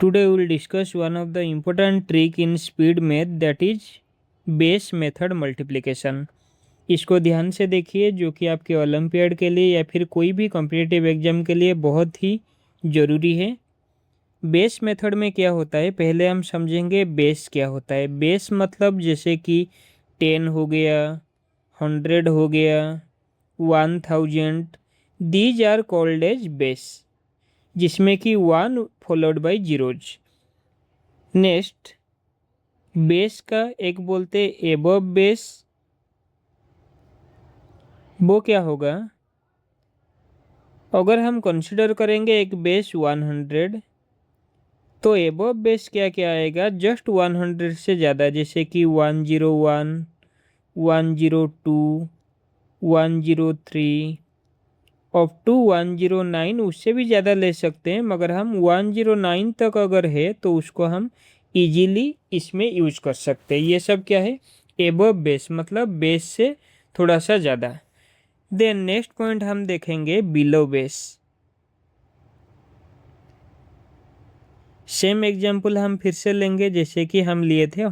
Today we will discuss one of the important trick in speed math, that is base method multiplication. इसको ध्यान से देखिए, जो कि आपके ओलंपियाड के लिए या फिर कोई भी कॉम्पिटिटिव एग्जाम के लिए बहुत ही ज़रूरी है। बेस मेथड में क्या होता है, पहले हम समझेंगे बेस क्या होता है। बेस मतलब जैसे कि 10 हो गया, 100 हो गया, 1000, these are called as base, जिसमें कि 1 followed by zeros. Next, base का एक बोलते एबव बेस, वो क्या होगा, अगर हम कंसिडर करेंगे एक बेस 100, तो एबव बेस क्या क्या आएगा, जस्ट 100 से ज़्यादा, जैसे कि 101, 102, 103 अप टू 109। उससे भी ज़्यादा ले सकते हैं, मगर हम 109 तक अगर है तो उसको हम इजीली इसमें यूज कर सकते हैं। ये सब क्या है, एबव बेस, मतलब बेस से थोड़ा सा ज़्यादा। देन नेक्स्ट पॉइंट हम देखेंगे बिलो बेस। सेम एग्जाम्पल हम फिर से लेंगे, जैसे कि हम लिए थे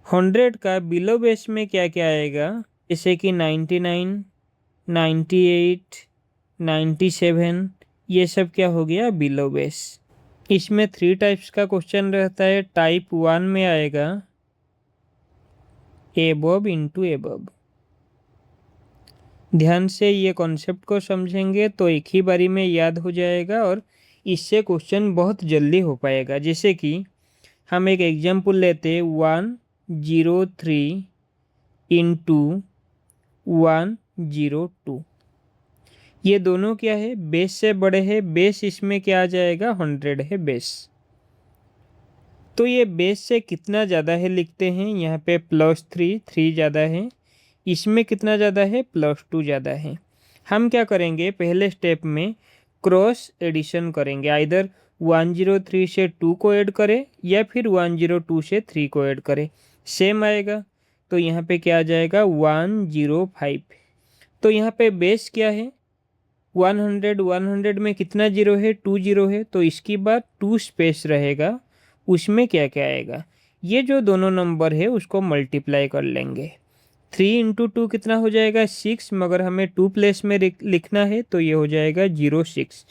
100 का बिलो बेस में क्या क्या आएगा, जैसे कि 99, 98, 97, ये सब क्या हो गया, बिलो बेस। इसमें 3 टाइप्स का क्वेश्चन रहता है। टाइप 1 में आएगा एबव इंटू एबव। ध्यान से ये कॉन्सेप्ट को समझेंगे तो एक ही बारी में याद हो जाएगा और इससे क्वेश्चन बहुत जल्दी हो पाएगा। जैसे कि हम एक एग्जाम्पल लेते 103 इंटू 102। ये दोनों क्या है, बेस से बड़े हैं। बेस इसमें क्या आ जाएगा, 100 है बेस। तो ये बेस से कितना ज़्यादा है लिखते हैं, यहाँ पे +3, 3 ज़्यादा है। इसमें कितना ज़्यादा है, +2 ज़्यादा है। हम क्या करेंगे, पहले स्टेप में क्रॉस एडिशन करेंगे। आइदर 103 से 2 को ऐड करें या फिर 102 से 3 को ऐड करें, सेम आएगा। तो यहाँ पे क्या आ जाएगा, 105। तो यहाँ पे बेस क्या है, 100 में कितना जीरो है, 2 जीरो है, तो इसकी बाद 2 स्पेस रहेगा। उसमें क्या क्या आएगा, ये जो दोनों नंबर है उसको मल्टीप्लाई कर लेंगे। 3 इंटू 2 कितना हो जाएगा, 6, मगर हमें 2 प्लेस में लिखना है तो ये हो जाएगा 06।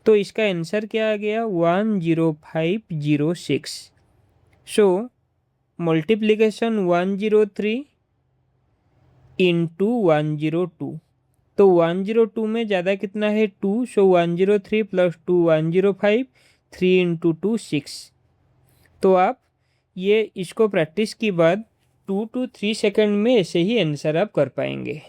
तो इसका आंसर क्या आ गया, 10506। So multiplication 103 into 102। तो 102 में ज़्यादा कितना है, 2, सो 103 प्लस 2 105, 3 इंटू 2 6। तो आप ये इसको प्रैक्टिस की बाद 2 to 3 सेकंड में ऐसे ही आंसर आप कर पाएंगे।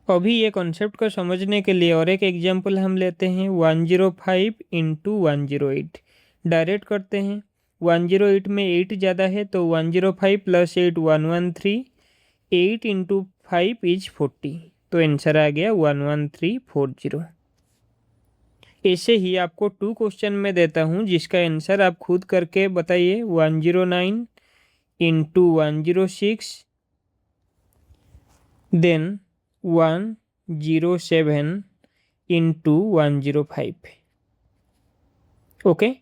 अभी ये कॉन्सेप्ट को समझने के लिए और एक एग्जांपल हम लेते हैं, 105 इंटू 108। डायरेक्ट करते हैं, 108 में 8 ज़्यादा है तो 105 प्लस 8 113, 8 इंटू 5 इज 40। तो आंसर आ गया 11340। ऐसे ही आपको 2 क्वेश्चन में देता हूँ जिसका आंसर आप खुद करके बताइए। 109 इंटू 106, देन 107 इंटू 105। ओके,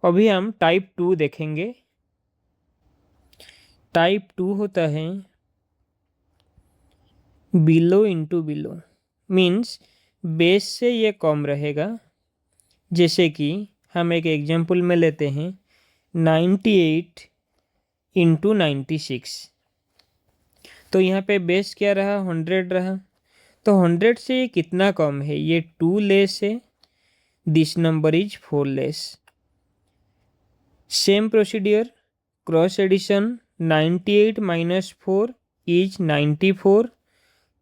अभी हम टाइप 2 देखेंगे। टाइप 2 होता है below into below, means base से ये कम रहेगा। जैसे कि हम एक एग्जाम्पल में लेते हैं 98 इंटू 96। तो यहाँ पे बेस क्या रहा, 100 रहा। तो 100 से ये कितना कम है, ये 2 लेस है, this number is 4 less. Same procedure, cross addition, 98 minus 4 is 94,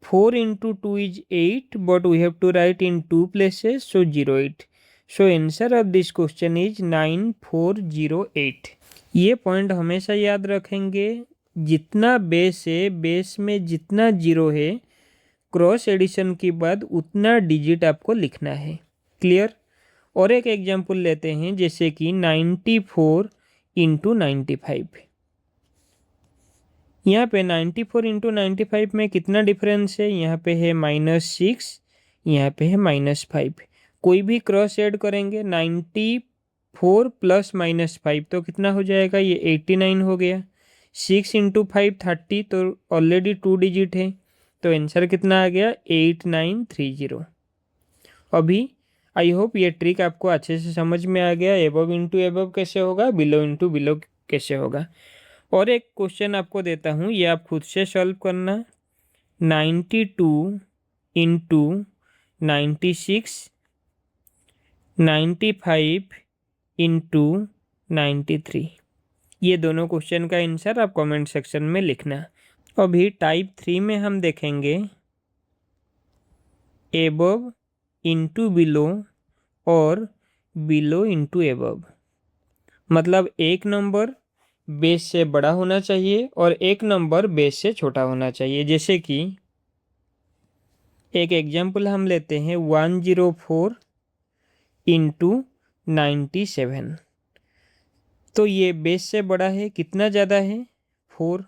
4 into 2 is 8, but we have to write in 2 places, so 08। So answer of this question is 9408। ये पॉइंट हमेशा याद रखेंगे, जितना बेस है, बेस में जितना जीरो है, क्रॉस एडिशन के बाद उतना डिजिट आपको लिखना है। क्लियर। और एक एग्जांपल लेते हैं, जैसे कि 94 इंटू 95। यहाँ पे 94 इंटू 95 में कितना डिफरेंस है, यहाँ पे है -6, यहाँ पे है -5। कोई भी क्रॉस ऐड करेंगे, 90 4 प्लस माइनस 5 तो कितना हो जाएगा, ये 89 हो गया। 6 इंटू 5 30, तो ऑलरेडी 2 डिजिट है, तो आंसर कितना आ गया 8930। अभी आई होप ये ट्रिक आपको अच्छे से समझ में आ गया, एबव इंटू एबव कैसे होगा, बिलो इंटू बिलो कैसे होगा। और एक क्वेश्चन आपको देता हूँ, ये आप खुद से सॉल्व करना। 92 इंटू 96, 95 इंटू 93, ये दोनों क्वेश्चन का आंसर आप कमेंट सेक्शन में लिखना। अभी टाइप 3 में हम देखेंगे एबव इंटू बिलो और बिलो इंटू एबव। मतलब एक नंबर बेस से बड़ा होना चाहिए और एक नंबर बेस से छोटा होना चाहिए। जैसे कि एक एग्जाम्पल हम लेते हैं 104 इंटू 97, तो ये बेस से बड़ा है, कितना ज़्यादा है 4।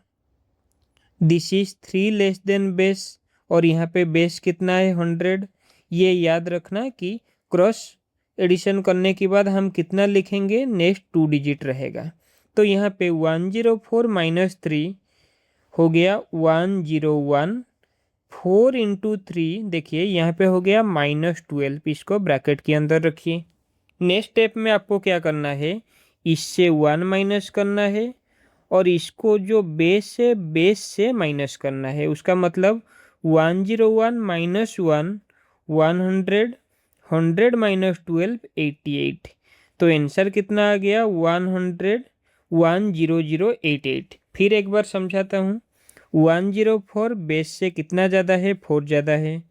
This is 3 less than base, और यहाँ पे बेस कितना है 100। ये याद रखना कि क्रॉस एडिशन करने के बाद हम कितना लिखेंगे, नेक्स्ट 2 डिजिट रहेगा। तो यहाँ पे 104 माइनस 3 हो गया 101। 4 इंटू 3 देखिए यहाँ पे हो गया -12, इसको ब्रैकेट के अंदर रखिए। नेक्स्ट स्टेप में आपको क्या करना है, इससे 1 माइनस करना है और इसको जो बेस है बेस से माइनस करना है। उसका मतलब 101 माइनस 1 100, 100 माइनस 12 88। तो आंसर कितना आ गया 100 10088। फिर एक बार समझाता हूँ। 104 बेस से कितना ज़्यादा है, 4 ज़्यादा है।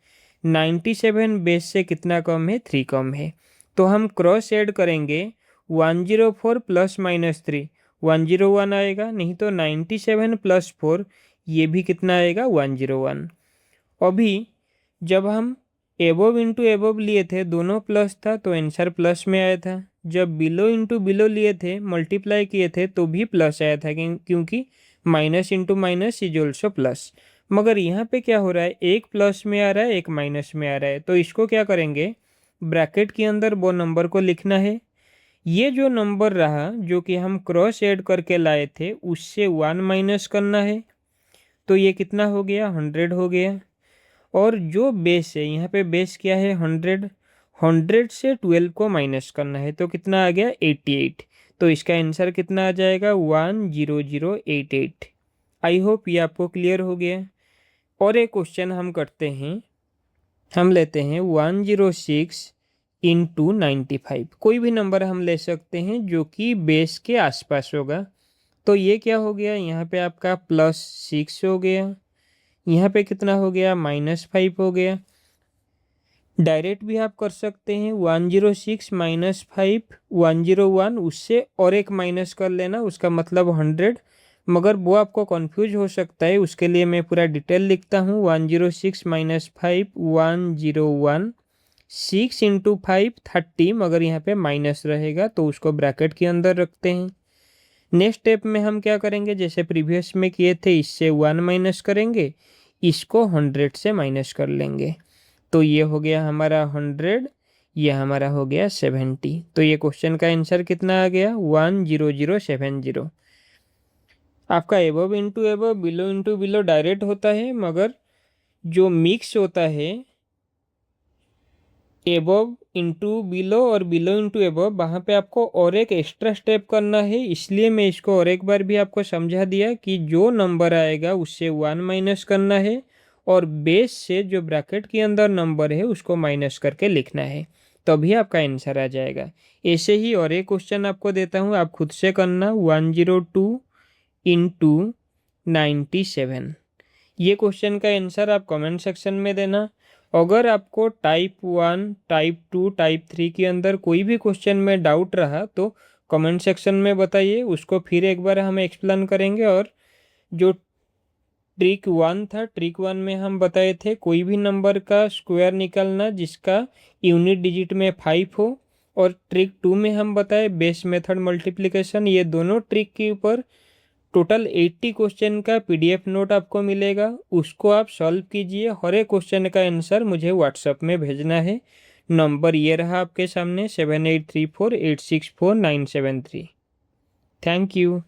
97 बेस से कितना कम है, 3 कम है। तो हम क्रॉस ऐड करेंगे, 104 प्लस माइनस 3 101 आएगा, नहीं तो 97 प्लस 4 ये भी कितना आएगा 101। अभी जब हम एबव इंटू एबव लिए थे दोनों प्लस था तो आंसर प्लस में आया था। जब बिलो इंटू बिलो लिए थे मल्टीप्लाई किए थे तो भी प्लस आया था, क्योंकि minus into minus is also plus. मगर यहाँ पे क्या हो रहा है, एक प्लस में आ रहा है एक माइनस में आ रहा है, तो इसको क्या करेंगे, ब्रैकेट के अंदर वो नंबर को लिखना है। ये जो नंबर रहा जो कि हम क्रॉस ऐड करके लाए थे उससे 1 माइनस करना है, तो ये कितना हो गया 100 हो गया। और जो बेस है यहाँ पे बेस क्या है 100, 100 से 12 को माइनस करना है, तो कितना आ गया 88। तो इसका आंसर कितना आ जाएगा 10088। आई होप ये आपको क्लियर हो गया। और एक क्वेश्चन हम करते हैं, हम लेते हैं 106 इंटू 95। कोई भी नंबर हम ले सकते हैं जो कि बेस के आसपास होगा। तो ये क्या हो गया, यहाँ पे आपका +6 हो गया, यहाँ पे कितना हो गया -5 हो गया। डायरेक्ट भी आप कर सकते हैं, 106 माइनस 5 101, उससे और एक माइनस कर लेना, उसका मतलब 100। मगर वो आपको कंफ्यूज हो सकता है, उसके लिए मैं पूरा डिटेल लिखता हूँ। 106 माइनस 5 101, 6 इंटू 5 30, मगर यहाँ पे माइनस रहेगा तो उसको ब्रैकेट के अंदर रखते हैं। नेक्स्ट स्टेप में हम क्या करेंगे, जैसे प्रीवियस में किए थे, इससे 1 माइनस करेंगे, इसको 100 से माइनस कर लेंगे, तो ये हो गया हमारा 100, ये हमारा हो गया 70। तो ये क्वेश्चन का आंसर कितना आ गया 10070। आपका above into above below into below direct होता है, मगर जो मिक्स होता है एबव इंटू बिलो और बिलो इंटू एबव, वहाँ पे आपको और एक एक्स्ट्रा स्टेप करना है। इसलिए मैं इसको और एक बार भी आपको समझा दिया कि जो नंबर आएगा उससे 1 माइनस करना है और बेस से जो ब्रैकेट के अंदर नंबर है उसको माइनस करके लिखना है, तभी आपका आंसर आ जाएगा। ऐसे ही और एक क्वेश्चन आपको देता हूँ, आप खुद से करना। 102 इंटू 97, ये क्वेश्चन का आंसर आप कमेंट सेक्शन में देना। अगर आपको टाइप 1 टाइप 2 टाइप 3 के अंदर कोई भी क्वेश्चन में डाउट रहा तो कमेंट सेक्शन में बताइए, उसको फिर एक बार हम एक्सप्लेन करेंगे। और जो ट्रिक 1 था, ट्रिक 1 में हम बताए थे कोई भी नंबर का स्क्वायर निकालना जिसका यूनिट डिजिट में 5 हो, और ट्रिक 2 में हम बताए बेस मेथड मल्टीप्लिकेशन। ये दोनों ट्रिक के ऊपर टोटल 80 क्वेश्चन का PDF नोट आपको मिलेगा, उसको आप सॉल्व कीजिए। हर एक क्वेश्चन का आंसर मुझे व्हाट्सएप में भेजना है। नंबर ये रहा आपके सामने 7834864973। Thank you.